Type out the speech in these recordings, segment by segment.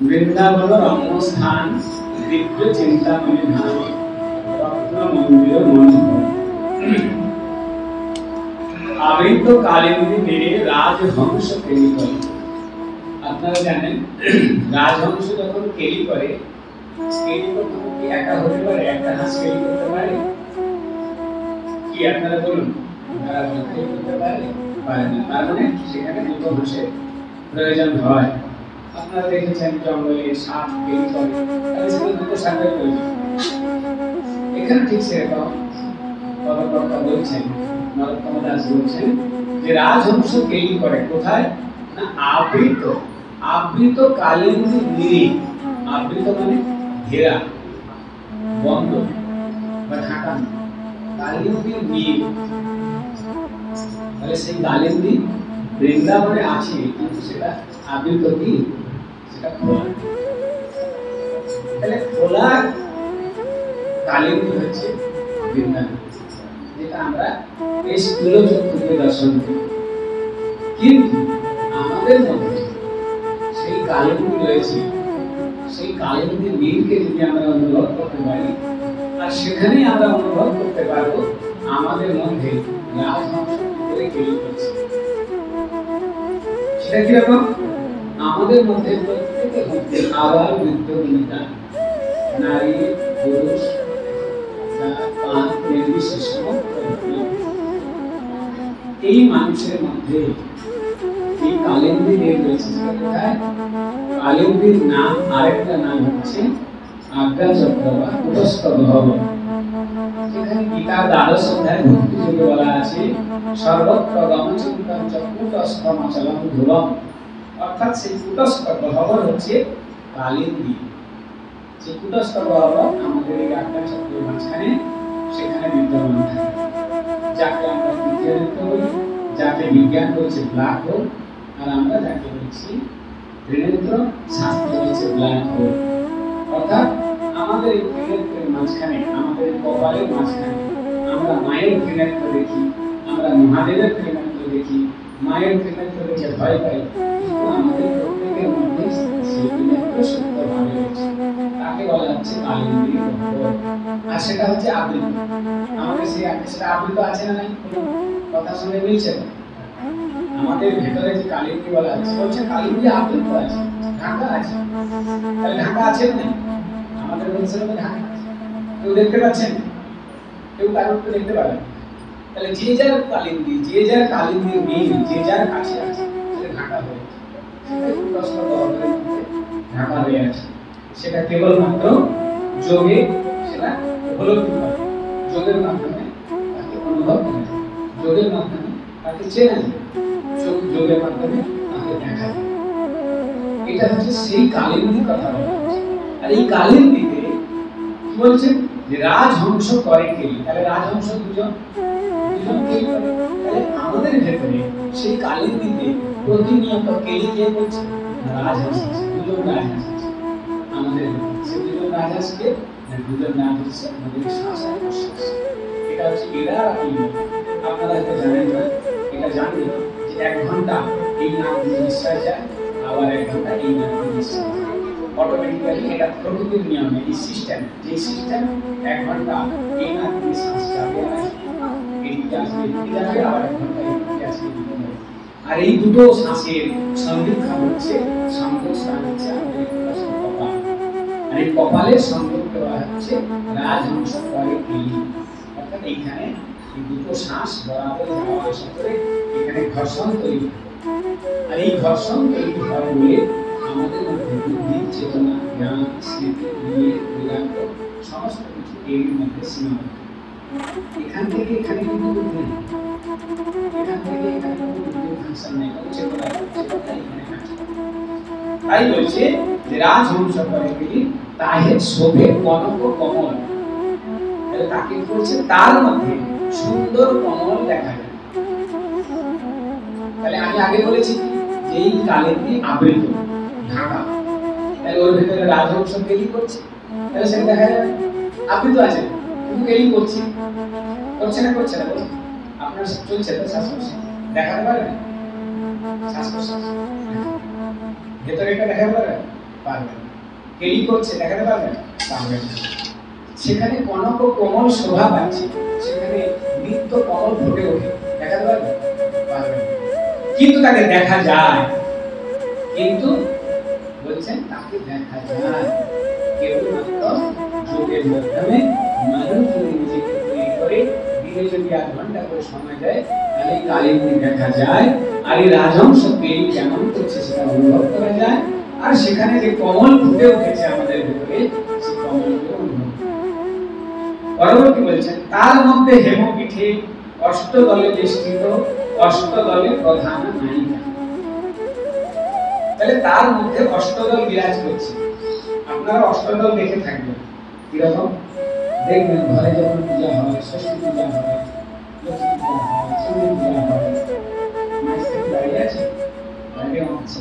বৃন্দাবন রম্যস্থান দিব্য চিন্তামণি ধাম রত্ন মন্দির মন্দির আবৃত কালিন্দী মেরে রাজহংস কেলি করে। আপনারা জানেন রাজহংস যখন কেলি করে, কেলি করতে কি একা হতে পারে? একটা হাঁস কেলি করতে পারে কি? আপনারা বলুন, তারা কেলি করতে পারে? পারে না। তার মানে সেখানে দুটো হাঁসের প্রয়োজন হয়। আপনারা দেখেছেন জঙ্গলে সাপ কেলি করে, তাহলে সেখানে দুটো সাপের প্রয়োজন। এখানে ঠিক সেরকম কর্মকর্তা বলছেন, নরোত্তম দাস বলছেন যে রাজহংস কেলি করে কোথায় না? আবৃত কালিন্দী নীড়ে। আবৃত মানে ঘেরা, বন্ধ বা ঢাকা। কালিন্দী নীড়, তাহলে সেই কালিন্দী বৃন্দাবনে আছে, কিন্তু সেটা আবৃত কি? সেটা খোলা। তাহলে খোলা কালিন্দী হচ্ছে বৃন্দাবন, যেটা আমরা এই স্থূল চক্ষু দিয়ে দর্শন করি। কিন্তু আমাদের মধ্যে সেই কালিন্দী রয়েছে, সেই কালিন্দী নীড়কে যদি আমরা অনুভব করতে পারি, আর সেখানে আমরা অনুভব করতে পারবো আমাদের মধ্যে রাজহংস করে কেলি করছে। সেটা কিরকম? আমাদের মধ্যে প্রত্যেকের মধ্যে আবার বৃদ্ধ বনিতা, নারী পুরুষ নির্বিশেষ এই মানুষের মধ্যে এই কালিন্দী নীড় রয়েছে। কালিন্দীর নাম আরেকটা নাম হচ্ছে আজ্ঞা চক্র বা কুটস্থ ভবন। যেখানে গীতার দ্বাদশ অধ্যায় ভক্তি যোগে বলা আছে সর্বত্র গমচিন্তন চ কুটস্থমচলং ধ্রুবম। অর্থাৎ সেই কুটস্থ ভবন হচ্ছে কালিন্দী। যে কুটস্থ ভবন আমাদের এই আজ্ঞা চক্রের মাঝখানে, সেখানে বিদ্যমান থাকে, যাকে আমরা দ্বিতীয় নেত্র বলি, যাকে বিজ্ঞান বলছে ব্ল্যাক হোল, আর আমরা যাকে বলছি ত্রিনেত্র, শাস্ত্র বলছে ব্ল্যাক হোল। অর্থাৎ আমাদের এই ত্রিনেত্রের মাঝখানে, আমাদের কপালের মাঝখানে আমরা মায়ের ত্রিনেত্র দেখি, আমরা মহাদেবের ত্রিনেত্র দেখি, মায়ের ত্রিনেত্র দেখে ভয় পাই, কিন্তু আমাদের প্রত্যেকের মধ্যে সেই ত্রিনেত্র সত্যভাবে রয়েছে। তাকে বলা হচ্ছে কালিন্দী ভবন। আর সেটা হচ্ছে আবৃত। আমাদের সেটা আবৃত আছে না নাই? কথার সঙ্গে মিলছে না? আমাদের ভেতরে যে কালিন্দী বলা হচ্ছে, বলছে কালিন্দী আবৃত আছে, ঢাকা আছে। তাহলে ঢাকা আছে না? আমাদের মধ্যে ঢাকা আছে। কেউ দেখতে পাচ্ছেন? কেউ কারোর দেখতে পাবেন? তাহলে যে যার কালিন্দী, যে যার কালিন্দীর নীড় যে যার কাছে আছে, সেটা ঢাকা হয়ে আছে। সেটাই প্রশ্ন করতে ঢাকা হয়ে আছে। সেটা কেবলমাত্র যোগে সেটা উপলব্ধি করে, যোগের মাধ্যমে তাকে অনুভব করা যায়, যোগের মাধ্যমে তাকে চেনা যায়, যোগের মাধ্যমে তাকে দেখা যায়। এটা হচ্ছে সেই কালিন্দীর কথা বলা হচ্ছে। আর এই কালিন্দীতে কি বলছে? যে রাজহংস করে কেলি। তাহলে রাজহংস দুজন কেলি করে। তাহলে আমাদের ভেতরে সেই কালিন্দীতে প্রতিনিয়ত কেলি কে করছে? রাজহংস। দুজন রাজহংস আমাদের, সে দুজন রাজহাঁসকে, দুজন নাম হচ্ছে আমাদের শ্বাস আর প্রশ্বাস। এটা হচ্ছে এরা আর ইন্দ্র। আপনারা হয়তো জানেন না, এটা জানবেন যে 1 ঘন্টা এই নাম দিয়ে নিঃশ্বাস যায়, আবার 1 ঘন্টা এই নাম দিয়ে নিঃশ্বাস যায়। অটোমেটিক্যালি এটা প্রকৃতির নিয়মে, এই সিস্টেম, যে সিস্টেম 1 ঘন্টা এই নাম দিয়ে শ্বাস যাবে, এদিকে আসবে, এদিকে যাবে, আবার 1 ঘন্টা এদিকে আসবে, এদিকে যাবে। আর এই দুটো শ্বাসের সংযোগস্থান হচ্ছে, সংযোগস্থান হচ্ছে আমাদের কপাল। আর এই কপালের সংযোগ দেওয়া হচ্ছে রাজহংস করে কেলি। অর্থাৎ এইখানে এই দুটো শ্বাস বরাবর যাওয়া আসা করে এখানে ঘর্ষণ তৈরি হয়। আর এই ঘর্ষণ তৈরি হওয়ার ফলে আমাদের মধ্যে বুদ্ধি, চেতনা, জ্ঞান, স্মৃতি, বিবেক, বেদান্ত সমস্ত কিছু এর মধ্যে সীমাবদ্ধ। এখান থেকে এখানে কিন্তু বুদ্ধি নেই, এখান থেকে এখানে কোনো বুদ্ধির ফাংশন নেই, কোনো চেতনা এখানে কাছে। তাই বলছে যে রাজহংস করে কেলি তাহে শোভে কনক কমল। তাহলে তাকে বলছে তার মধ্যে সুন্দর কমল দেখা যায়। তাহলে আমি আগে বলেছি যে এই কালিন্দী আবৃত, ঢাকা। তাহলে ওর ভিতরে রাজহংস কেলি করছে, তাহলে সেটা দেখা যাবে আবৃত আছে, কিন্তু কেলি করছে, করছে না? করছে না? আপনার চলছে তো শ্বাস প্রশ্বাস, দেখাতে পারবেন? শ্বাস প্রশ্বাস ভেতরে এটা দেখাতে পারবেন? পারবেন না। কেলি করছে দেখাতে পারবেন? পারবেন না। সেখানে কনক কোমল শোভা পাচ্ছে, সেখানে নিত্য কমল ফুটে ওঠে, দেখাতে পারবেন? পারবেন না। কিন্তু তাকে দেখা যায়, কিন্তু বলছেন তাকে দেখা যায় কেবলমাত্র যোগের মাধ্যমে। মানুষ যদি নিজেকে তৈরি করে দিনে যদি 8 ঘন্টা করে সময় দেয়, তাহলে কালিন্দী দেখা যায়, আর এই রাজহংস পেরি কেমন করছে সেটা অনুভব করা যায়, আর সেখানে যে কমল ফুটে উঠেছে আমাদের ভিতরে, সেই কমলকে অনুভব। পরবর্তী বলছেন তার মধ্যে হেমপীঠে অষ্টদলে বেষ্টিত অষ্টদলে প্রধান নায়িকা। তাহলে তার মধ্যে অষ্টদল বিরাজ করছে। আপনারা অষ্টদল দেখে থাকবেন কিরকম? দেখবেন ঘরে যখন পূজা হয়, ষষ্ঠী পূজা হয়, লক্ষ্মী পূজা হয়, চণ্ডী পূজা হয়, মায়ের দাঁড়িয়ে আছে, দাঁড়িয়ে হচ্ছে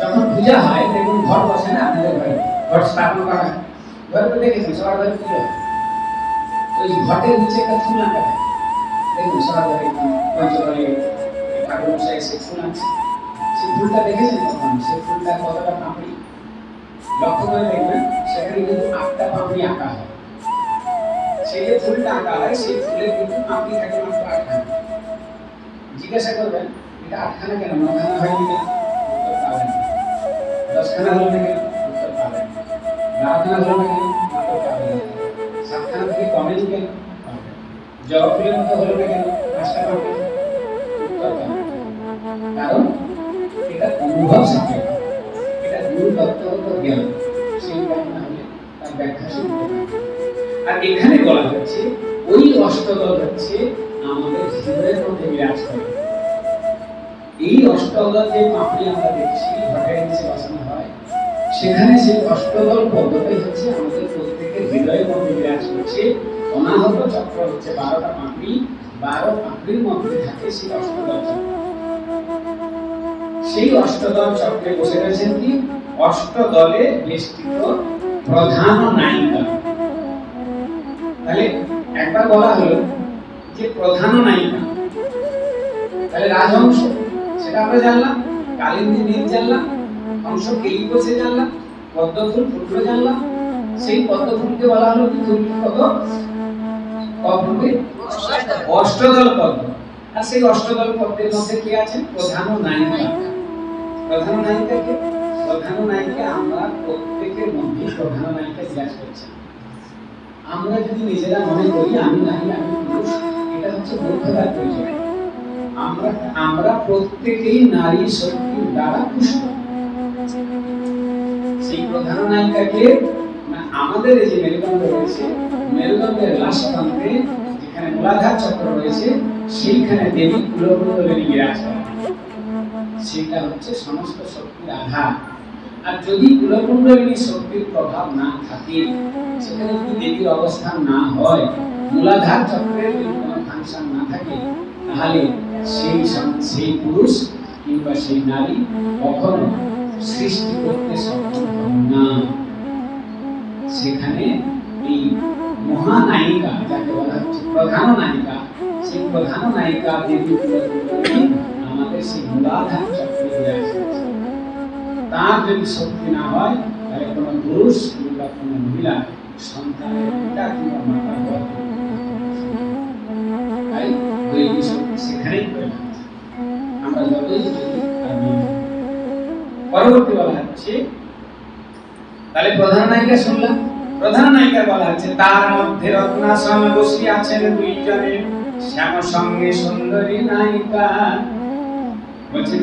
যখন পূজা হয় দেখুন ঘর বসে না, আপনাদের ঘরে ঘর স্থাপন করা হয়, ঘরে তো দেখেছেন সবার ঘরে পুজো হয়, ওই ঘটের নিচে একটা ফুল আঁকা থাকে, দেখুন সবার ঘরে পঞ্চঘরে ঠাকুর মশাই সে ফুল আছে, সেই ফুলটা দেখেছেন কখন? সেই ফুলটা কতটা পাপড়ি, লক্ষ্য করে দেখবেন সেখানে কিন্তু 8টা পাপড়ি আঁকা হয়। সেই যে ফুলটা আঁকা হয় সেই ফুলের কিন্তু পাপড়ি থাকে মাত্র 8খানা। জিজ্ঞাসা করবেন এটা 8খানা কেন, 9খানা হয়নি কেন? উত্তর পাবেন না। 10খানা হলো না কেন? উত্তর পাবেন না। 12খানা হলো না কেন? উত্তর পাবেন না। 7খানা থেকে কমেনি কেন? পাবেন। জবা ফুলের মতো হলো না কেন? 5টা পাবেন। উত্তর পাবেন। কারণ এটা অনুভব সাপেক্ষ, এটা গুরু তত্ত্বগত জ্ঞান, সেই জ্ঞান না হলে তার ব্যাখ্যা শিখতে হবে। আর এখানে বলা হচ্ছে ওই অষ্টদল হচ্ছে আমাদের হৃদয়ের মধ্যে বিরাজ করে। এই অষ্টদল যে পাপড়ি আমরা দেখছি ঘটের নিচে বসানো হয়, সেখানে সেই অষ্টদল পদ্ধতি হচ্ছে আমাদের প্রত্যেকের হৃদয়ের মধ্যে বিরাজ করছে। অনাহত চক্র হচ্ছে 12টা পাপড়ি, 12 পাপড়ির মধ্যে থাকে সেই অষ্টদল চক্র। সেই অষ্টদল চক্রে বসে রয়েছেন কি? অষ্টদলে বেষ্টিত প্রধান নায়িকা। তাহলে একবার বলা হলো যে প্রধান নায়িকা, তাহলে রাজহংস সেটা আমরা জানলাম, কালিন্দী নীল জানলাম, হংস কেলি করছে জানলাম, পদ্মফুল ফুটলো জানলাম। সেই পদ্মফুলকে বলা হলো কি? কত পদ্মে অষ্টদল পদ্ম। আর সেই অষ্টদল পদ্মের মধ্যে কি আছেন? প্রধান নায়িকা। প্রধান নায়িকা কে? প্রধান নায়িকা আমরা প্রত্যেকের মধ্যে প্রধান নায়িকা বিরাজ করছে। আমরা যদি নিজেরা মনে করি আমি নারী আমি পুরুষ, এটা হচ্ছে মূর্খতার পরিচয়। আমরা প্রত্যেকেই নারী শক্তির দ্বারা পুষ্ট। সেই প্রধান নায়িকাকে আমাদের এই যে মেরুদণ্ড রয়েছে, মেরুদণ্ডের লাস্ট প্রান্তে যেখানে মূলাধার চক্র রয়েছে, সেইখানে দেবী কুলকুণ্ডলিনী বিরাজ করেন। সেটা হচ্ছে সমস্ত শক্তির আধার। আর যদি কুলকুণ্ডলিনী শক্তির প্রভাব না থাকে, সেখানে যদি দেবীর অবস্থান না হয়, মূলাধার চক্রের যদি কোনো ফাংশন না থাকে, তাহলে সেই পুরুষ কিংবা সেই নারী কখনো সৃষ্টি করতে সক্ষম হবে না। সেখানে এই মহানায়িকা যাকে বলা হচ্ছে প্রধান নায়িকা, সেই প্রধান নায়িকা দেবী কুলকুণ্ডলিনী আমাদের সেই মূলাধার চক্রে বিরাজ করছে। তার যদি শক্তি না হয়, তাহলে কোনো পুরুষ কিংবা কোনো মহিলা সন্তানের পিতা কিংবা মাতা হয়। তাই দৈবী শক্তি সেখানেই প্রয়োগ হচ্ছে। আমরা যতই পরবর্তী বলা হচ্ছে, তাহলে প্রধান নায়িকা শুনলাম। প্রধান নায়িকা বলা হচ্ছে তার মধ্যে রত্নাসন বসিয়া আছেন দুইজনে, শ্যাম সঙ্গে সুন্দরী নায়িকা। বলছেন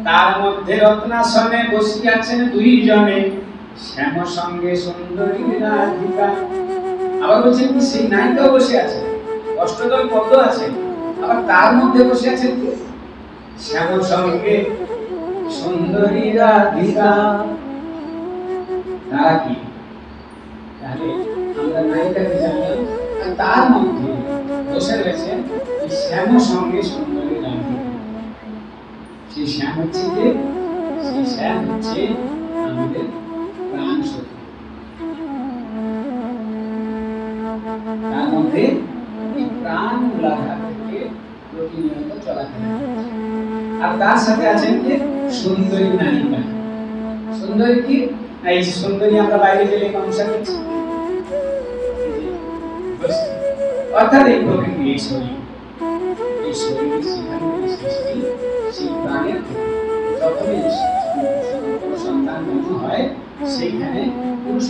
তার মধ্যে রত্নাসনে বসিয়া আছেন দুইজনে, শ্যাম সঙ্গে সুন্দরী রাধিকা। আবার বলছেন কি? সেই নায়িকাও বসে আছে, অষ্টদল পদ্ম আছে, আবার তার মধ্যে বসে আছেন কি? শ্যাম সঙ্গে সুন্দরী রাধিকা। তারা কি? তাহলে আমরা নায়িকাকে জানলাম, আর তার মধ্যে বসে রয়েছে শ্যাম সঙ্গে সুন্দরী রাধিকা। সেই শ্যাম হচ্ছে কি? সেই শ্যাম হচ্ছে আমাদের প্রাণ শক্তি। তার মধ্যে এই প্রাণ মূলাধার থেকে প্রতিনিয়ত চলাফেরা। আর তার সাথে আছেন কি সুন্দরী নায়িকা। সুন্দরী কি, এই সুন্দরী আমরা বাইরে গেলে কংসা করছি, অর্থাৎ এই প্রকৃতি, এই শরীর, এই শরীরের সৃষ্টি সেই প্রাণের যখনই কোনো সন্তান জন্ম হয় সেইখানে পুরুষ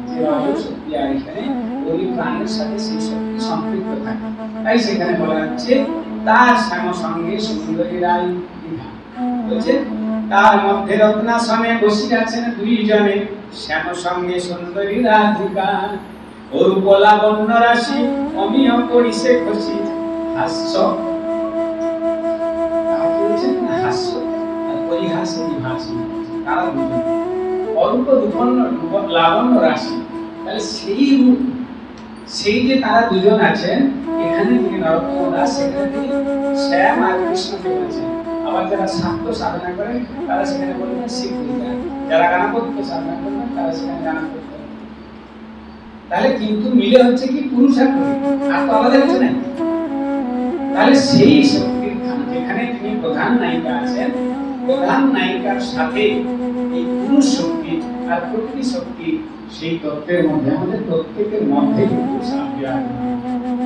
যে রজ শক্তি আর এখানে ওই প্রাণের সাথে সেই শক্তি সম্পৃক্ত থাকে। তাই সেখানে বলা হচ্ছে তার শ্যাম সঙ্গে সুন্দরী রায় বিধা বলছে তার মধ্যে রত্নাসনে বসে আছেন দুইজনে শ্যাম সঙ্গে সুন্দরী রাধিকা অরূপ লাবণ্য রাশি অমিয় পরিসে খুশি হাস্য হাস্য পরিহাসে বিভাসী তারা দুজন অরূপ লাবণ্য রাশি। তাহলে সেই রূপ, সেই যে তারা দুজন আছেন এখানে তিনি নরোত্তম দাস সেখানে তিনি শ্যাম আর কৃষ্ণকে বলেছেন। আবার যারা শাক্ত সাধনা করেন তারা সেখানে বলবেন শিব পূজা, যারা গানাপত্য সাধনা করবেন তারা সেখানে গানাপত্য। তাহলে কিন্তু মিলে হচ্ছে কি পুরুষ আর আর তো আলাদা কিছু নাই। তাহলে সেই শক্তির যেখানে তিনি প্রধান নায়িকা আছেন, প্রধান নায়িকার সাথে এই পুরুষ শক্তি আর প্রকৃতি শক্তি সেই তত্ত্বের মধ্যে আমাদের প্রত্যেকের মধ্যে কিন্তু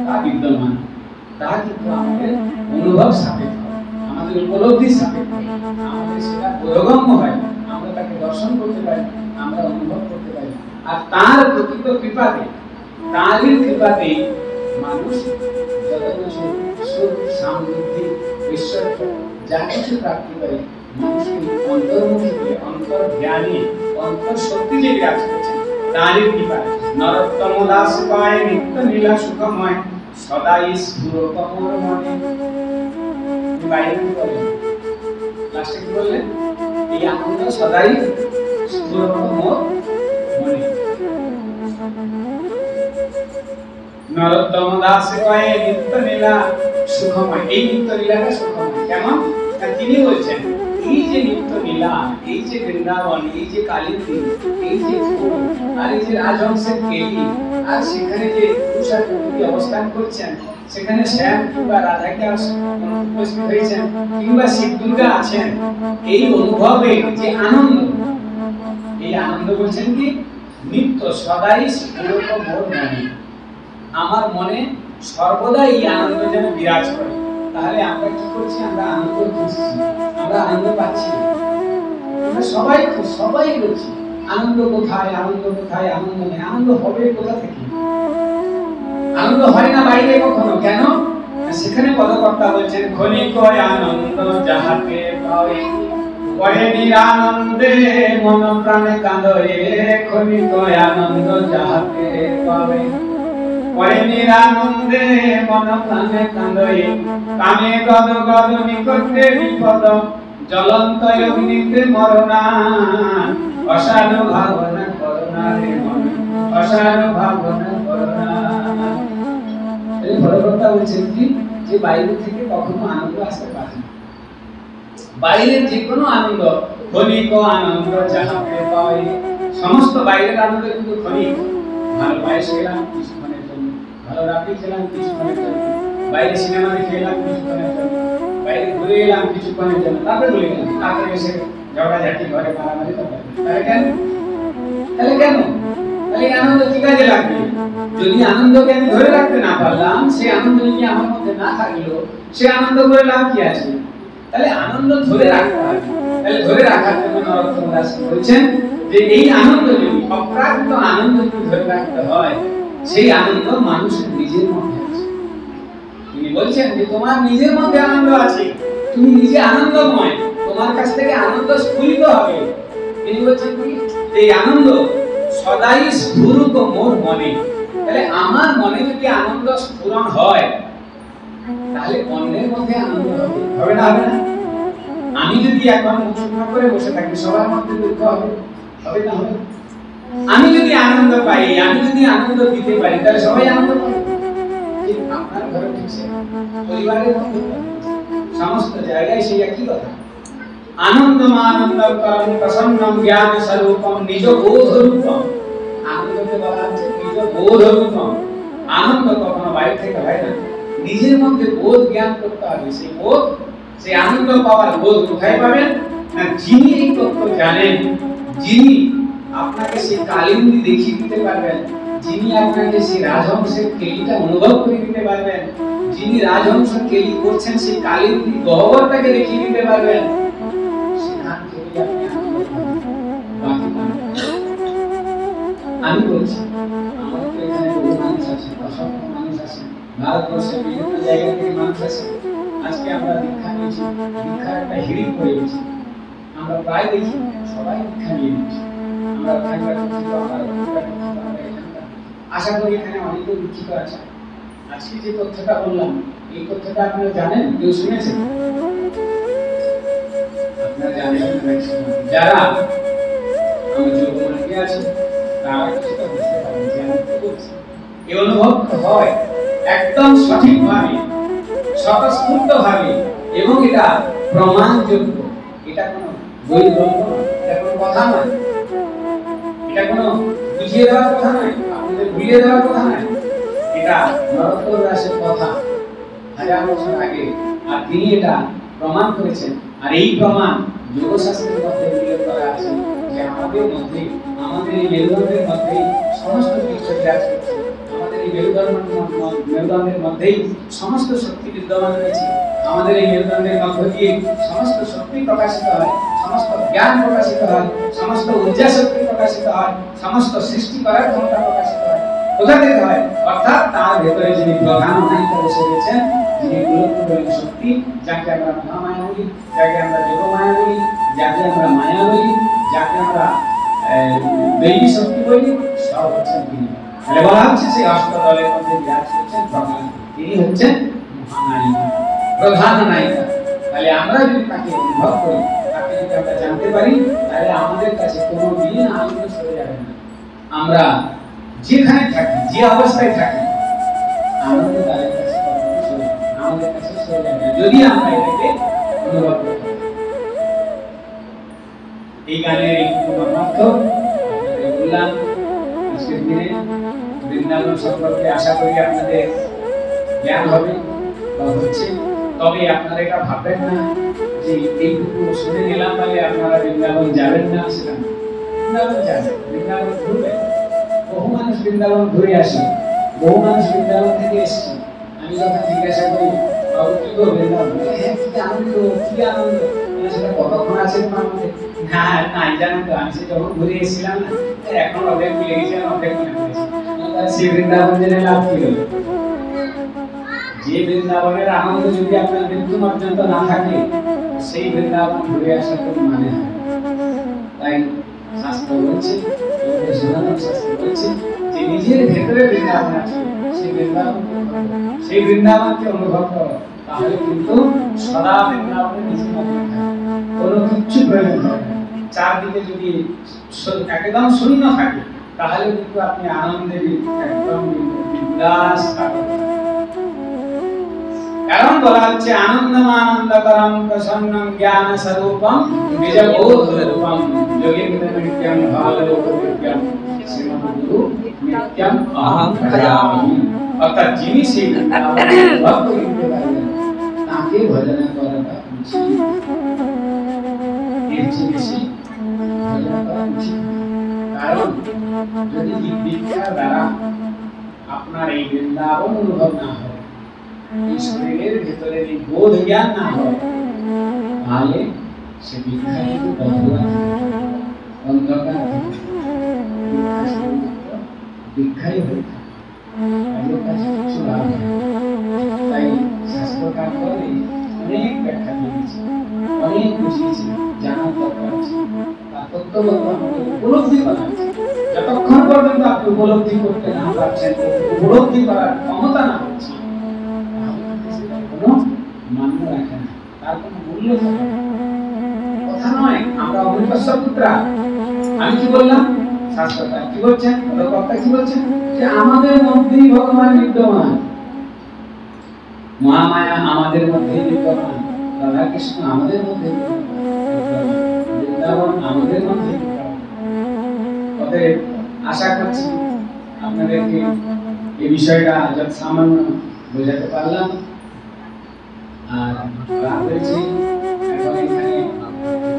তা বিদ্যমান, তা কিন্তু আমাদের অনুভব সাপেক্ষ, আমাদের উপলব্ধি সাপেক্ষ, আমাদের সেটা বোধগম্য হয়, আমরা তাকে দর্শন করতে পারি, আমরা অনুভব করতে পারি। আর তার প্রকৃত কৃপাতে, তারই কৃপাতে মানুষ যত কিছু সুখ সমৃদ্ধি ঐশ্বর্য যা কিছু প্রাপ্তি করে মানুষকে অন্তর্মুখী করে অন্তর জ্ঞানী অন্তর শক্তি যে বিরাজ করছে তারই কৃপা। নরোত্তম দাস পায় নিত্য নীলা সুখময় সদাই স্ফুরত মোর মনে। বাইরে বলেন লাস্টে কি বললেন, এই আনন্দ সদাই স্ফুরত মোর মনে। নরোত্তম দাস কয়ে নিত্য লীলা সুখময়, এই নিত্য লীলাটা সুখময় কেমন? তিনি বলছেন এই যে নিত্য লীলা, এই যে বৃন্দাবন, এই যে কালীপতি, এই যে ফুল আর এই যে রাজহংসের কেলি, আর সেখানে যে পুরুষ আর প্রকৃতি অবস্থান করছেন, সেখানে শ্যাম কিংবা রাধাকে উপস্থিত হয়েছেন কিংবা শিব দুর্গা আছেন, এই অনুভবে যে আনন্দ, এই আনন্দ বলছেন কি নিত্য সদাই স্ফুরত মোর মনে, আমার মনে সর্বদা এই আনন্দ যেন বিরাজ করে। তাহলে আমরা কি করছি? আমরা আনন্দ খুঁজছি, আমরা আনন্দ পাচ্ছি, আমরা সবাই সবাই বলছি আনন্দ কোথায়, আনন্দ কোথায়, আনন্দ নেই। আনন্দ হবে কোথা থেকে? আনন্দ হয় না বাইরে কখনো। কেন? সেখানে পদকর্তা বলছেন ক্ষণিক আনন্দ যাহাতে পাই পরে নিরানন্দে মন প্রাণে কাঁদে, ক্ষণিক আনন্দ যাহাতে পাবে পরে নিরানন্দে মন প্রাণে কাঁদে, কামে গদ গদ নিকটে বিপদ জ্বলন্ত অগ্নিতে মরণা, অসাধু ভাবনা করোনা রে মন, অসাধু ভাবনা করোনা। এই ভগবত বলছেন কি যে বাইরে থেকে কখনো আনন্দ আসতে পারে না, বাইরের যে কোনো আনন্দ ক্ষণিক আনন্দ যাহাতে পাই, সমস্ত বাইরের আনন্দ কিন্তু ক্ষণিক। ভালো পায়েস খেলাম কিছুক্ষণের জন্য, ভালো রাত্রি খেলাম কিছুক্ষণের জন্য, বাইরে সিনেমা দেখে এলাম কিছুক্ষণের জন্য, বাইরে ঘুরে এলাম কিছুক্ষণের জন্য, তারপরে বলে গেলাম, তারপরে এসে ঝগড়াঝাটি ঘরে মারামারি করবে। তাহলে কেন? তাহলে কেন? তাহলে আনন্দ কি কাজে লাগবে? যদি আনন্দকে আমি ধরে রাখতে না পারলাম, সেই আনন্দ যদি আমার মধ্যে না থাকলো, সে আনন্দ করে লাভ কি আছে? তাহলে আনন্দ ধরে রাখতে হবে। তাহলে ধরে রাখার জন্য নরোত্তম দাস বলছেন যে এই আনন্দ যদি অপ্রাকৃত আনন্দ যদি ধরে রাখতে হয়, সেই আনন্দ মানুষের নিজের মধ্যে আছে। তিনি বলছেন যে তোমার নিজের মধ্যে আনন্দ আছে, তুমি নিজে আনন্দময়, তোমার কাছ থেকে আনন্দ স্ফুরিত হবে। তিনি বলছেন কি এই আনন্দ সদাই স্ফুরত মোর মনে। তাহলে আমার মনে যদি আনন্দ স্ফুরণ হয়, তাহলে অন্যের মধ্যে আনন্দ হবে, হবে না? হবে না? আমি যদি এখন মুখ শুকনো করে বসে থাকি, সবার মধ্যে দুঃখ হবে, হবে না? হবে। আমি যদি আনন্দ পাই, আমি যদি আনন্দ দিতে পারি, তাহলে সবাই আনন্দ পাবে। ঠিক আপনার ঘরে ঠিক পরিবারের মধ্যে সমস্ত জায়গায় সেই একই কথা। আনন্দম আনন্দম করম প্রসন্নম জ্ঞান স্বরূপম নিজ বোধ রূপম। আনন্দকে বলা হচ্ছে নিজ বোধ রূপম। আনন্দ কখনো বাইরে থেকে হয় না, নিজের মধ্যে বোধ জ্ঞান করতে হবে। সেই বোধ সেই আনন্দ পাওয়ার বোধ কোথায় পাবেন না যিনি এই তত্ত্ব জানেন, যিনি আপনাকে সেই কালিন্দী দেখিয়ে দিতে পারবেন, যিনি আপনাকে সেই রাজহংসের কেলিটা অনুভব করে দিতে পারবেন, যিনি রাজহংস কেলি করছেন সেই কালিন্দী গহ্বরটাকে দেখিয়ে দিতে পারবেন, সেখান থেকে আপনি আনন্দ পাবেন। আমি বলছি আমাদের এখানে বহু মানুষ আছে, অসংখ্য মানুষ আছে, ভারতবর্ষের বিভিন্ন জায়গা থেকে মানুষ আছে। আজকে আমরা দীক্ষা নিয়েছি, দীক্ষার একটা হিড়িং করে গেছি। আমরা প্রায় দেখি সবাই দীক্ষা নিয়ে নিচ্ছি। আমরা ওখানকার দীক্ষিত, আমরা এখানকার। আশা করি এখানে অনেকে দীক্ষিত আছে। আজকে যে তথ্যটা বললাম, এই তথ্যটা আপনারা জানেন? কেউ শুনেছেন? আপনারা জানেন যারা আমার যোগমার্গে আছে তারা কিছুটা বুঝতে পারেন যে আমি কি বলছি। এই অনুভব হয় একদম সঠিকভাবে, স্বতঃস্ফূর্তভাবে, এবং এটা প্রমাণযোগ্য। এটা কোনো বই গল্প নয়, এটা কোনো কথা নয়, এটা কোনো বুঝিয়ে দেওয়ার কথা নয়, আপনাদের ভুলিয়ে দেওয়ার কথা নয়। এটা নরোত্তম দাসের কথা, 1000 বছর আগে, আর তিনি এটা প্রমাণ করেছেন। আর এই প্রমাণ যোগশাস্ত্রের মধ্যে উল্লেখ করা আছে যে আমাদের মধ্যে, আমাদের এই মেরুদণ্ডের মধ্যে সমস্ত কিছু বিরাজ করছে। আমাদের এই মেরুদণ্ডের মধ্যেই সমস্ত শক্তি বিদ্যমান রয়েছে। আমাদের এই মেরুদণ্ডের মধ্য দিয়ে সমস্ত শক্তি প্রকাশিত হয়, সমস্ত জ্ঞান প্রকাশিত হয়, সমস্ত ঊর্জা শক্তি প্রকাশিত হয়, সমস্ত সৃষ্টি করার ক্ষমতা প্রকাশিত হয়। কোথা থেকে হয়? অর্থাৎ তার ভেতরে যিনি প্রধান নায়িকা বসে রয়েছেন, যিনি গুরুত্বপূর্ণ শক্তি, যাকে আমরা মহামায়া বলি, যাকে আমরা যোগমায়া বলি, যাকে আমরা মায়া বলি, যাকে আমরা দেবী শক্তি বলি, সব হচ্ছেন তিনি। তাহলে বলা হচ্ছে সেই অষ্টদলের মধ্যে বিরাজ করছেন ভগবান, তিনি হচ্ছেন মহানায়িকা, প্রধান নায়িকা। তাহলে আমরা যদি তাকে অনুভব করি, তাকে যদি আমরা জানতে পারি, তাহলে আমাদের কাছে কোনো দিন আনন্দ সরে যাবে না। আমরা যেখানে থাকি, যে অবস্থায় থাকি, আনন্দ তাদের কাছে আমাদের কাছে সরে যাবে না, যদি আমরা এটাকে অনুভব করি। এই গানের একটু মর্মার্থ আপনাদের বললাম। আজকের দিনে বৃন্দাবন সম্পর্কে আশা করি আপনাদের জ্ঞান হবে বা হচ্ছে। তবে আপনারা এটা ভাববেন না যে এইটুকু শুনে নিলাম বলে আপনারা বৃন্দাবন যাবেন না, সেটা না। বৃন্দাবন যাবেন, বৃন্দাবন ঘুরবেন। বহু মানুষ বৃন্দাবন ঘুরে আসে, বহু মানুষ বৃন্দাবন থেকে এসছে। আমি যখন জিজ্ঞাসা করি বাবু কি গো বৃন্দাবন, হ্যাঁ কি আনন্দ, কি আনন্দ, সেটা কতক্ষণ আছে তোমার মধ্যে? হ্যাঁ নাই জানেন তো, আমি যখন ঘুরে এসেছিলাম না, এখন অর্ধেক ভুলে গেছি, অর্ধেক মনে পড়েছে। সে বৃন্দাবন জেনে লাভ কি হলো? যে বৃন্দাবনের আনন্দ যদি আপনার মৃত্যু পর্যন্ত না থাকে, সেই বৃন্দাবন ঘুরে আসার কোনো মানে হয়। তাই শাস্ত্র বলছে, সনাতন শাস্ত্র বলছে যে নিজের ভেতরে বৃন্দাবন আছে, সেই বৃন্দাবনকে অনুভব করো, তাহলে কিন্তু সদা বৃন্দাবনে নিজের মধ্যে কোনো কিচ্ছু প্রয়োজন হয় না। চারদিকে যদি একদম শূন্য থাকে, তাহলে কিন্তু আপনি আনন্দে একদম বিন্দাস থাকবেন। কারণ বলা হচ্ছে আনন্দমানন্দকরম প্রসন্নম জ্ঞান স্বরূপম নিজবোধ রূপম যোগেন্দ্র নিত্যম ভাবলোক নিত্যম শ্রীমদ্গুরু নিত্যম অহং ভজামি। অর্থাৎ যিনি সেই অনুভব করতে পারবেন, তাকে ভজন করাটা উচিত। এর চেয়ে বেশি ভজন করা উচিত। কারণ যদি দীক্ষার দ্বারা আপনার এই বৃন্দাবন অনুভব না হয়, শরীরের ভেতরে এই বোধ জ্ঞান না হয়, তাহলে সে দীক্ষা কিন্তু অন্ধকার দীক্ষাই হয়ে থাকে। তাই শাস্ত্রকার বলে অনেক ব্যাখ্যা দিয়েছে, অনেক বুঝিয়েছে, জানার দরকার আছে। তার তত্ত্বগত আমাদের উপলব্ধি করা আছে। যতক্ষণ পর্যন্ত আপনি উপলব্ধি করতে না পারছেন, উপলব্ধি করার ক্ষমতা না হচ্ছে, মান্য রাখে না, তার কোনো মূল্য থাকে না। কথা নয় আমরা অমৃতস্য পুত্রা। আমি কি বললাম? শাস্ত্রটা কি বলছেন, কর্তা কি বলছেন? যে আমাদের মধ্যেই ভগবান বিদ্যমান, মহামায়া আমাদের মধ্যেই বিদ্যমান, রাধা কৃষ্ণ আমাদের মধ্যে বিদ্যমান, বৃন্দাবন আমাদের মধ্যে বিদ্যমান। অতএব আশা করছি আপনাদেরকে এই বিষয়টা যত সামান্য বোঝাতে পারলাম। আর রাত হয়েছে, এখন এখানে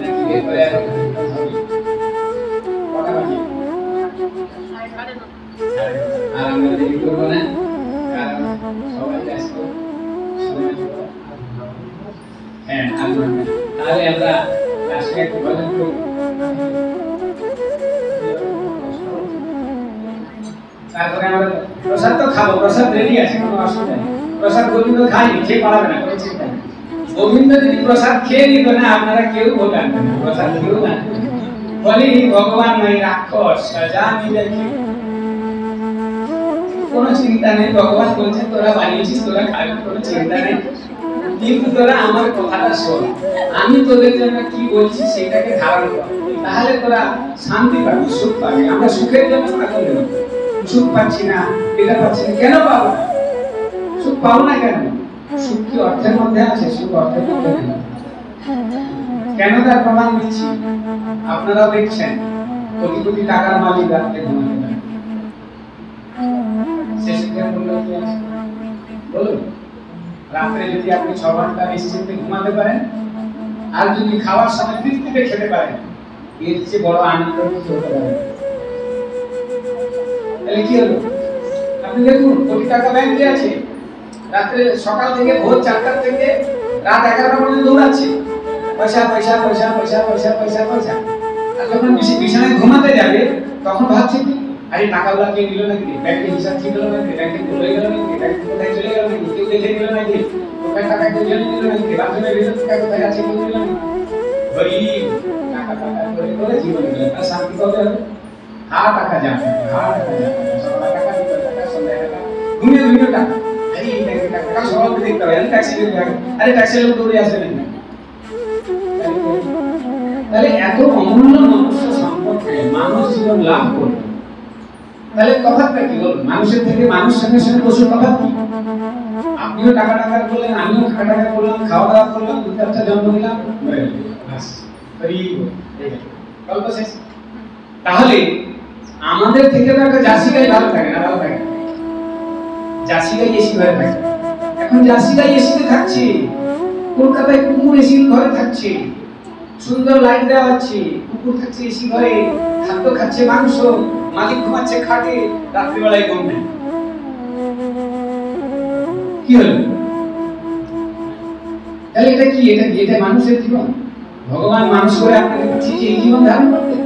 নাকি বের করে আর হবে কটা বাজে? আর আমরা দেরি করবো না, কারণ সবাই ব্যস্ত। হ্যাঁ, তাহলে আমরা লাস্টে একটু ভজন করি। তারপরে আমরা প্রসাদ তো খাবো, প্রসাদ রেডি আছে, কোনো অসুবিধা নেই। প্রসাদ গোবিন্দ খাইনি, খেয়ে পালাবে না, কোনো চিন্তা নেই। গোবিন্দ যদি প্রসাদ খেয়ে নিত না, আপনারা কেউ ভোগ আনবেন না, প্রসাদ কেউ না। বলি ভগবান নাই রাক্ষস, যা মিলে কোনো চিন্তা নেই। ভগবান বলছেন তোরা বানিয়েছিস, তোরা খাবি, কোনো চিন্তা নেই, কিন্তু তোরা আমার কথাটা শোন। আমি তোদের জন্য কি বলছি সেটাকে ধারণ কর, তাহলে তোরা শান্তি পাবি, সুখ পাবি। আমরা সুখের জন্য পাগল হই, সুখ পাচ্ছি না, এটা পাচ্ছি না, কেন পাবো না? সুখ পাবো না কেন? সুখ কি অর্থের মধ্যে আছে? সুখ অর্থের মধ্যে নেই। কেন তার প্রমাণ দিচ্ছি, আপনারাও দেখছেন। কোটি কোটি টাকার মালিক রাত্রে ঘুমাতে পারে, সে সুখের মূল্য কি আছে বলুন? রাত্রে যদি আপনি 6 ঘন্টা নিশ্চিন্তে ঘুমাতে পারেন, আর যদি খাওয়ার সময় তৃপ্তিতে খেতে পারেন, এর চেয়ে বড় আনন্দ কিছু হতে পারে। তাহলে কি হলো? আপনি দেখুন, কোটি টাকা ব্যাংকে আছে, রাত্রে সকাল থেকে ভোর 4টা থেকে রাত 11টা পর্যন্ত দৌড়াচ্ছে, পয়সা পয়সা পয়সা পয়সা পয়সা পয়সা পয়সা। আর যখন বিছানায় ঘুমাতে যাবে, তখন ভাবছে কি, আরে টাকাগুলো কে নিল নাকি, ব্যাংকে হিসাব ঠিক হলো নাকি, ব্যাংকে ভুল হয়ে গেল নাকি, ব্যাংকে কোথায় চলে গেল নাকি, কেউ দেখে নিল নাকি, কোথায় টাকা কেউ জেনে নিল নাকি, বাথরুমের ভিতর টাকা কোথায় আছে কেউ নিল নাকি। ওই টাকা টাকা করে করে জীবন গেল, আর শান্তি কবে হবে? টাকা যাবে, টাকা যাবে, সকালে টাকা, বিকালে টাকা, সন্ধ্যায় টাকা, ঘুমিয়ে ঘুমিয়ে টাকা। আরে এই ব্যাংকে টাকা সবাইকে দেখতে হবে, ট্যাক্সি করে যাবে, আরে ট্যাক্সি লোক দৌড়ে আসবে না। তাহলে এত অমূল্য মনুষ্য সম্পদ মানুষ জীবন লাভ করবে, তাহলে তফাৎটা কি বলুন? মানুষের থেকে মানুষ সঙ্গে সঙ্গে পশুর তফাৎ কি? আপনিও টাকা টাকা করলেন, আমিও টাকা টাকা করলাম, খাওয়া দাওয়া করলাম, দুটো একটা জন্ম দিলাম, গল্প শেষ। তাহলে আমাদের থেকে তো একটা জার্সি গাই ভালো থাকে না? ভালো থাকে, জার্সি গাই এসি ঘরে থাকে। এখন জার্সি গাই এসিতে থাকছে, কলকাতায় কুকুর এসি ঘরে থাকছে, সুন্দর লাইট দেওয়া আছে, কুকুর থাকছে এসি ঘরে, খাদ্য খাচ্ছে মাংস, মালিক ঘুমাচ্ছে খাটে, রাত্রিবেলায় ঘুম নেই। কি হলো? তাহলে এটা কি? এটা মানুষের জীবন? ভগবান মানুষ করে আপনাকে পাঠিয়েছে এই জীবন ধারণ করতে।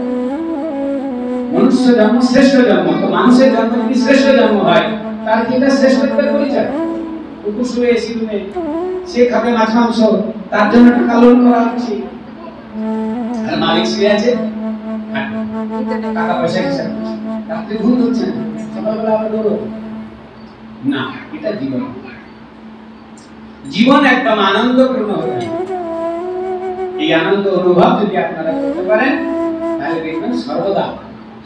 মনুষ্য জন্ম শ্রেষ্ঠ জন্ম, তো মানুষের জন্ম যদি শ্রেষ্ঠ জন্ম হয়, তার কি এটা শ্রেষ্ঠত্বের পরিচয়? কুকুর শুয়ে এসি রুমে, সে খাবে মাছ মাংস, তার জন্য টাকা লোন করা হচ্ছে, আর মালিক শুয়ে আছে টাকা পয়সা হিসাব করছে, রাত্রে ঘুম হচ্ছে না, সকালবেলা আবার দৌড়ো না। এটা জীবন। জীবন একদম আনন্দপূর্ণ হবে। এই আনন্দ অনুভব যদি আপনারা করতে পারেন, তাহলে দেখবেন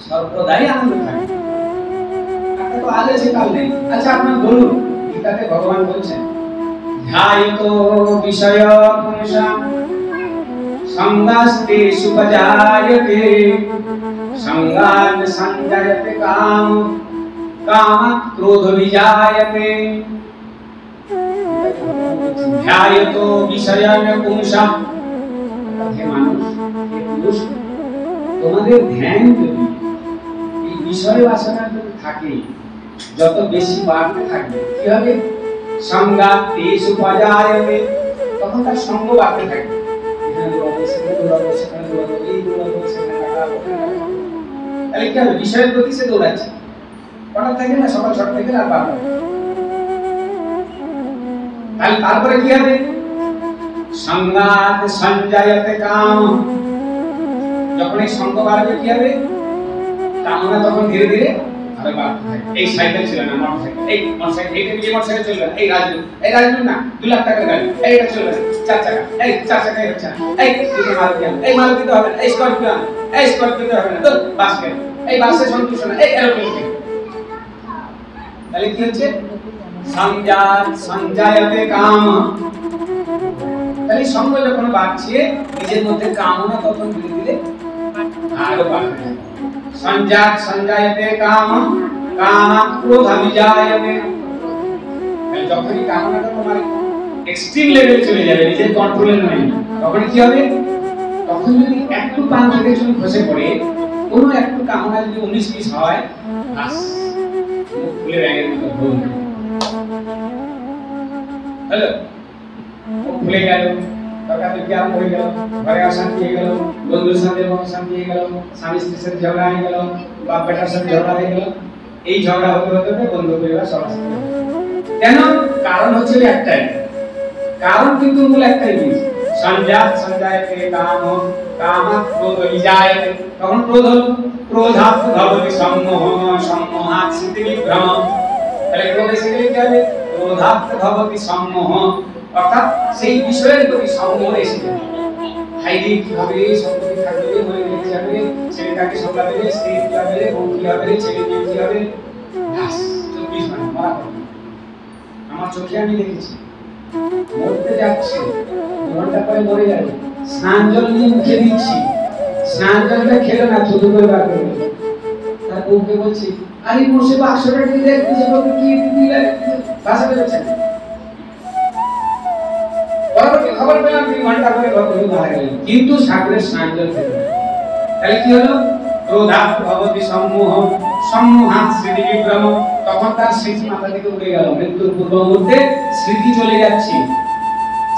সর্বদাই আনন্দ থাকবে। আপনার তো আজ আছে কাল নেই। আচ্ছা আপনার বলুন, গীতাতে ভগবান বলছেন, ধ্যায়তো বিষয় পুংসাম সঙ্গাস্তে সুপজায়তে সঙ্গান সংজায়তে কাম কামাৎ ক্রোধ বিজায়তে। ধ্যায়তো বিষয়ান পুংসাম, হে মানুষ, হে পুরুষ, তোমাদের ধ্যান যদি এই বিষয় বাসনার প্রতি থাকে, যত বেশি বাড়তে থাকবে, কি হবে? সঙ্গাতে সুপজায়তে, তখন তার সঙ্গ বাড়তে থাকবে। তাহলে কি হবে? বিষয়ের প্রতি সে দৌড়াচ্ছে, হঠাৎ থাকে না, সকাল 6টা থেকে রাত 12টা। তাহলে তারপরে কি হবে? সঙ্গাত সঞ্জায়তে কাম, যখন এই সঙ্গ বাড়বে কি হবে? কামনা তখন ধীরে ধীরে আরো বাড়তে থাকে। এই সাইকেল ছিল না, মোটরসাইকেল, এই মোটরসাইকেল, এই যে মোটরসাইকেল চলবে না, এই রাজদূত না 2 লাখ টাকার গাড়ি, এইটা চলবে না, 4 চাকা, এই 4 চাকা হচ্ছে না, এই মারুতি তো হবে না, এই স্করপিও তো হবে না, তো বাস কেন, এই বাসে সন্তুষ্ট না, এই এরোপ্লেন কেন। তাহলে কি হচ্ছে? সঞ্জায়তে কাম। তাহলে সঙ্গ যখন বাড়ছে, নিজের মধ্যে কামনা তখন ধীরে ধীরে আরো বাড়তে থাকে। সঞ্জায়তে কাম কামাৎ ক্রোধ বিজায়তে। যখনই কামনাটা তোমার এক্সট্রিম লেভেলে চলে যাবে, নিজের কন্ট্রোলে নয়। তখন কি হবে? তখন যদি একটু পান থেকে চুল খসে পড়ে, কোনো একটু কামনা যদি 19-20 হয়, বাস মুখ খুলে ব্যাগের মতো ভুল হ্যালো, ও ভুলে গেল, দরকার কি আর হয়ে গেল, ঘরে অশান্তি হয়ে গেল, বন্ধুর সাথে অশান্তি হয়ে গেল, স্বামী স্ত্রীর সাথে ঝগড়া হয়ে গেল, বাপ বেটার সাথে ঝগড়া হয়ে গেল। এই ঝগড়া হতে হতে বন্ধু পরিবার সব আসবে। কেন? কারণ হচ্ছে একটাই, কারণ কিন্তু মূল একটাই জিনিস, সংজাত সংজায়তে কাম, কামাৎ ক্রোধ বিজায়তে। তখন ক্রোধ হলো, ক্রোধাৎ ভবতি সম্মোহ, সম্মোহাৎ স্মৃতিবিভ্রম। তাহলে ক্রোধ এসে গেলে কি হবে? ক্রোধাৎ ভবতি সম্মোহ, অর্থাৎ সেই বিষয়ের প্রতি সম্মোহ এসে যাবে। হাইরে কি হবে, সম্পত্তি থাকবে, মরে গেলে কি হবে, ছেলেটাকে সামলাবে, স্ত্রী কি হবে, বউ কি হবে, ছেলে মেয়ে কি হবে, ব্যাস 24 মানে মারা পড়বে। আমার চোখে আমি দেখেছি, মরতে যাচ্ছে, 2 ঘন্টা পরে মরে যাবে, স্নান জল নিয়ে মুখে দিচ্ছি, স্নান জলটা খেলো না, থুতু করে বার করে দিল। তার বউকে বলছি, আরে বসে 500 টাকা দিয়ে দেখ, বুঝে বলতে কি দিলে ভাষা বেরোচ্ছে না। পরবর্তী খবর পেলাম 2 ঘন্টা পরে ভদ্রলোক মারা গেলেন, কিন্তু সাগরের স্নান জল খেলো না। তাহলে কি হলো? ক্রোধাৎ ভবতি সম্মোহ, সম্মোহাৎ স্মৃতিবিভ্রম। তখন তার স্মৃতি মাথা থেকে উড়ে গেল, মৃত্যুর পূর্ব মুহূর্তে স্মৃতি চলে যাচ্ছে।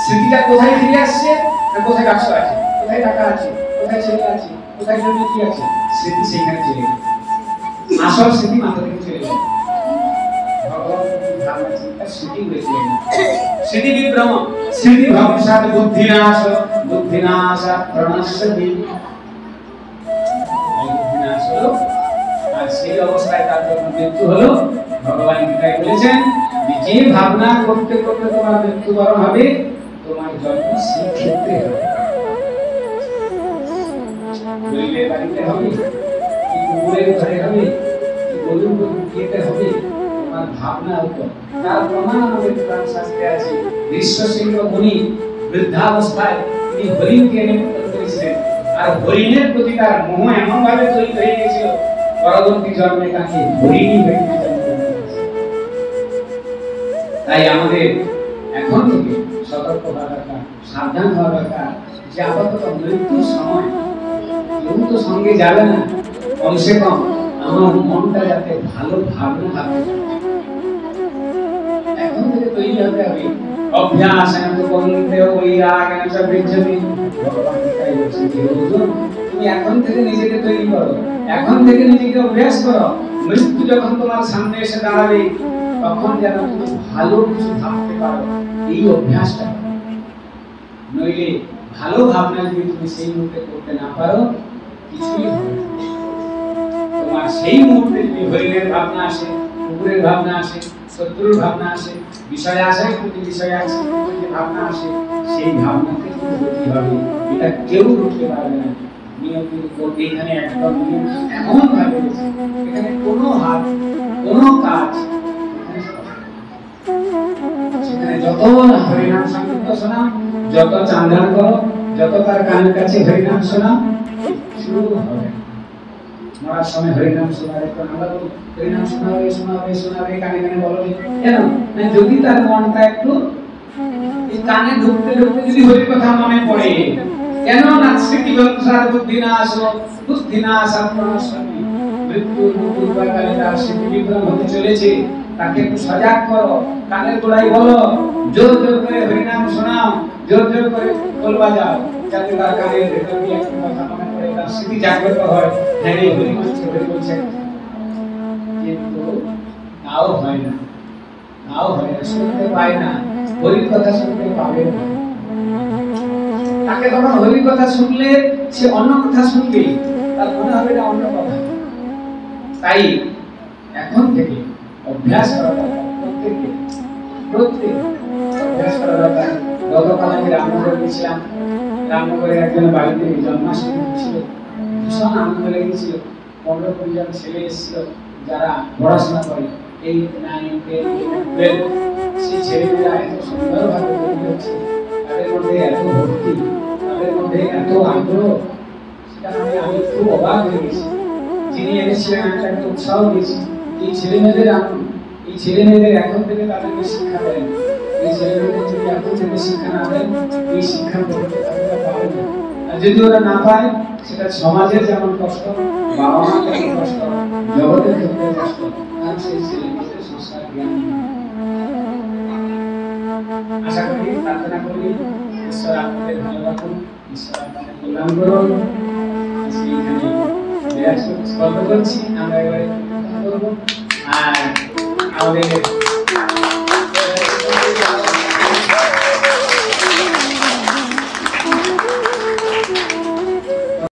স্মৃতিটা কোথায় ফিরে আসছে? না কোথায় ব্যবসা আছে, কোথায় টাকা আছে, কোথায় ছেলে আছে, কোথায় জমি কি আছে, স্মৃতি সেখানে চলে গেল। আসল স্মৃতি মাথা থেকে চলে গেল, ভগবান ধারণা চিন্তা স্মৃতি উড়ে চলে গেল। স্মৃতি বিভ্রম, স্মৃতি ভ্রংশাৎ বুদ্ধিনাশ, বুদ্ধিনাশাৎ প্রণশ্যতি। বুদ্ধিনাশ হলো, আর সেই অবস্থায় তার যখন মৃত্যু হলো, ভগবান গীতায় বলেছেন যে ভাবনা করতে করতে তোমার মৃত্যুবরণ হবে, তোমার জন্ম সেই ক্ষেত্রে হবে। গরিবের বাড়িতে হবে, কি কুকুরের ঘরে হবে, কি গরুর বিয়েতে হবে, তোমার ভাবনার উপর। তার প্রমাণ আমাদের পুরাণ শাস্ত্রে আছে। ঋষ্যশৃঙ্গ মুনি বৃদ্ধাবস্থায় তিনি হরিণকে নিমন্ত্রণ করেছিলেন, আর হরিণের প্রতি তার মোহ এমন ভাবে তৈরি হয়ে গেছিল, পরবর্তী জন্মে তাকে হরিণী হয়ে তাই আমাদের এখন থেকে সতর্ক হওয়া দরকার, সাবধান হওয়া দরকার যে আপাতত মৃত্যুর সময় কেউ তো সঙ্গে যাবে না, কমসে কম আমার মনটা যাতে ভালো ভাবনা ভাবতে এখন থেকে তৈরি হতে হবে। অভ্যাসেন কুন্তেও বৈরাগেন চ বৃদ্ধতি। ভগবান গীতায় বলছেন যে অর্জুন, তুমি এখন থেকে নিজেকে তৈরি করো, এখন থেকে নিজেকে অভ্যাস করো। মৃত্যু যখন তোমার সামনে এসে দাঁড়াবে, তখন যেন তুমি ভালো কিছু ভাবতে পারো, এই অভ্যাসটা। নইলে ভালো ভাবনা যদি তুমি সেই মুহূর্তে করতে না পারো, কিছুই হবে না। তোমার সেই মুহূর্তে যদি হরিণের ভাবনা আসে, কুকুরের ভাবনা আসে, শত্রুর ভাবনা আসে, বিষয় আসে, প্রতি বিষয় আছে, যে ভাবনা আসে, সেই ভাবনাকে তুমি রুখতে হবে। এটা কেউ রুখতে পারবে না। নিয়মের উপর এখানে একদম এমন ভাবে এখানে কোনো হাত, কোনো কাজ, সেখানে যত হরিনাম সংকীর্তন শোনাও, যত চান্দান করো, যত তার কানের কাছে হরিনাম শোনাও, শুরু হবে। মরার সময় হরিনাম শোনাবে, আমরা বলি হরিনাম শোনাবে, শোনাবে, শোনাবে, কানে কানে বলো। কেন? না, যদি তার মনটা একটু কানে ঢুকতে ঢুকতে যদি হরির কথা মনে পড়ে, কেন না স্মৃতি ভ্রংশাৎ বুদ্ধিনাশ, বুদ্ধিনাশাৎ প্রণশ্যতি। মৃত্যুর পূর্বকালে তার স্মৃতি বিভ্রম হতে চলেছে, তাকে একটু সজাগ করো, কানের গোড়ায় বলো, জোর জোর করে হরিনাম শোনাও, জোর জোর করে ঢোল বাজাও, যাতে তার কানের ভেতর দিয়ে একটু কথা মনে পড়ে, তার স্মৃতি জাগ্রত হয়। হ্যাঁ, এই হরি বলছে, হরি বলছে, কিন্তু তাও হয় না, তাও হয় না, শুনতে পায় না, হরির কথা শুনতে পাবে না। তাকে তখন হরির কথা শুনলে সে অন্য কথা শুনবে, তার মনে হবে না অন্য কথা। তাই এখন থেকে অভ্যাস করা দরকার, প্রত্যেক অভ্যাস করা দরকার। গতকাল আমি রামনগরে গেছিলাম, রামনগরে একজন বাড়িতে জন্মাষ্টমী ছিল, ভীষণ আনন্দ লেগেছিল। 15-20 জন ছেলে এসেছিল যারা পড়াশোনা করে, 8, 9, 10, 12। সেই ছেলেমেয়েরা এত সুন্দরভাবে তৈরি হচ্ছে, তাদের মধ্যে এত ভক্তি, তাদের মধ্যে এত আগ্রহ, সেটা আমি খুব অবাক হয়ে গেছি। যিনি এনেছিলেন আমি তাকে উৎসাহ দিয়েছি, এই ছেলে মেয়েদের এখন থেকে তাদেরকে শিক্ষা দেন, এই ছেলেমেয়েদের যদি এখন থেকে শিক্ষা না দেন, এই শিক্ষা তারা পাবে না। আর যদি ওরা না পায়, সেটা সমাজের যেমন কষ্ট, বাবা মার যেমন কষ্ট, জগতের ক্ষেত্রে কষ্ট, কারণ সেই ছেলেমেয়েদের সংস্কার জ্ঞান নেই। আশা করি, প্রার্থনা করি, ঈশ্বর আপনাদের ভালো রাখুন, ঈশ্বর আপনাদের কল্যাণ করুন। সেইখানে বিরাজ করছি, আমরা এবারে করবো। আর আমাদের